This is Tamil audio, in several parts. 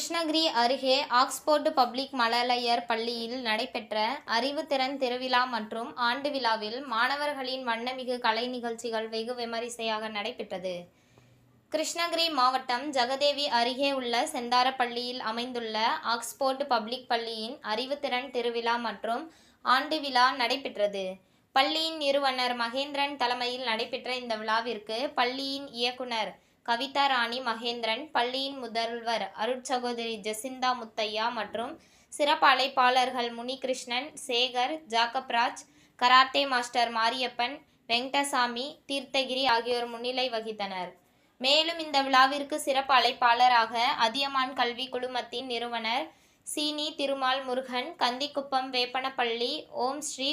கிருஷ்ணகிரி அருகே ஆக்ஸ்போர்டு பப்ளிக் மழலையர் பள்ளியில் நடைபெற்ற அறிவுத்திறன் திருவிழா மற்றும் ஆண்டு விழாவில் மாணவர்களின் வண்ணமிகு கலை நிகழ்ச்சிகள் வெகு விமரிசையாக நடைபெற்றது. கிருஷ்ணகிரி மாவட்டம் ஜெகதேவி அருகே உள்ள செந்தாரப்பள்ளியில் அமைந்துள்ள ஆக்ஸ்போர்டு பப்ளிக் பள்ளியின் அறிவுத்திறன் திருவிழா மற்றும் ஆண்டு விழா நடைபெற்றது. பள்ளியின் நிறுவனர் மகேந்திரன் தலைமையில் நடைபெற்ற இந்த விழாவிற்கு பள்ளியின் இயக்குனர் கவிதா ராணி மகேந்திரன், பள்ளியின் முதல்வர் அருட்சகோதரி ஜெசிந்தா முத்தையா மற்றும் சிறப்பு அழைப்பாளர்கள் முனிகிருஷ்ணன், சேகர், ஜாக்கப்ராஜ், கராத்தே மாஸ்டர் மாரியப்பன், வெங்கடசாமி, தீர்த்தகிரி ஆகியோர் முன்னிலை வகித்தனர். மேலும் இந்த விழாவிற்கு சிறப்பு அழைப்பாளராக அதியமான் கல்வி குழுமத்தின் நிறுவனர் சீனி திருமால் முருகன், கந்திக்குப்பம் வேப்பனப்பள்ளி ஓம் ஸ்ரீ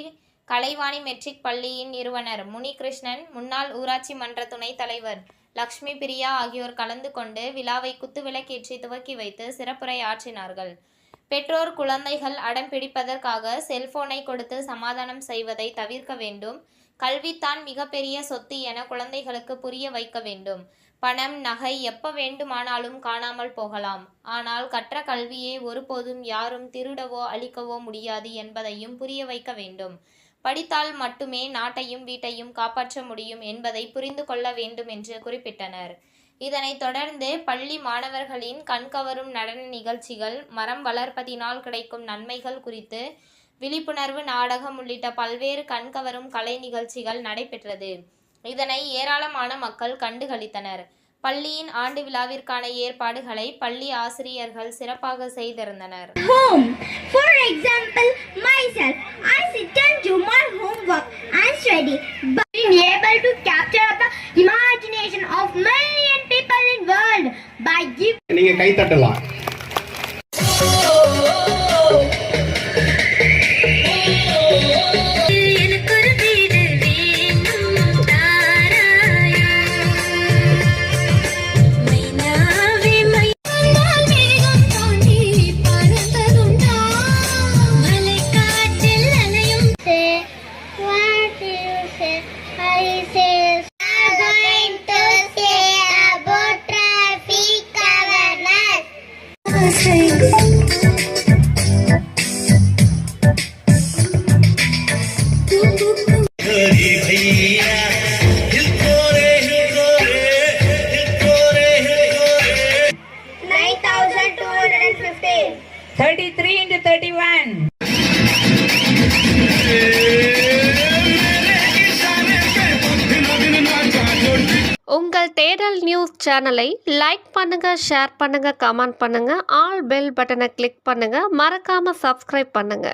கலைவாணி மெட்ரிக் பள்ளியின் நிறுவனர் முனிகிருஷ்ணன், முன்னாள் ஊராட்சி மன்ற துணைத் தலைவர் லக்ஷ்மி பிரியா ஆகியோர் கலந்து கொண்டு விழாவை குத்துவிளக்கேற்றி துவக்கி வைத்து சிறப்புரை ஆற்றினார்கள். பெற்றோர் குழந்தைகள் அடம் பிடிப்பதற்காக செல்போனை கொடுத்து சமாதானம் செய்வதை தவிர்க்க வேண்டும். கல்வித்தான் மிகப்பெரிய சொத்து என குழந்தைகளுக்கு புரிய வைக்க வேண்டும். பணம், நகை எப்ப வேண்டுமானாலும் காணாமல் போகலாம். ஆனால் கற்ற கல்வியை ஒருபோதும் யாரும் திருடவோ அழிக்கவோ முடியாது என்பதையும் புரிய வைக்க வேண்டும். படித்தால் மட்டுமே நாட்டையும் வீட்டையும் காப்பாற்ற முடியும் என்பதை புரிந்து கொள்ள வேண்டும் என்று குறிப்பிட்டனர். இதனைத் தொடர்ந்து பள்ளி மாணவர்களின் கண்கவரும் நடன நிகழ்ச்சிகள், மரம் வளர்ப்பதினால் கிடைக்கும் நன்மைகள் குறித்து விழிப்புணர்வு நாடகம் உள்ளிட்ட பல்வேறு கண்கவரும் கலை நிகழ்ச்சிகள் நடைபெற்றது. இதனை ஏராளமான மக்கள் கண்டுகளித்தனர். பள்ளியின் ஆண்டு விழாவிற்கான ஏற்பாடுகளை பள்ளி ஆசிரியர்கள் சிறப்பாக செய்திருந்தனர். For example, myself, I sit and do my homework and study, but being able to capture the imagination of million people in world by giving. நீங்க கை தட்டலாம். உங்கள் தேடல் நியூஸ் சேனலை லைக் பண்ணுங்க, ஷேர் பண்ணுங்க, கமெண்ட் பண்ணுங்க, ஆல் பெல் பட்டனை கிளிக் பண்ணுங்க, மறக்காம சப்ஸ்கிரைப் பண்ணுங்க.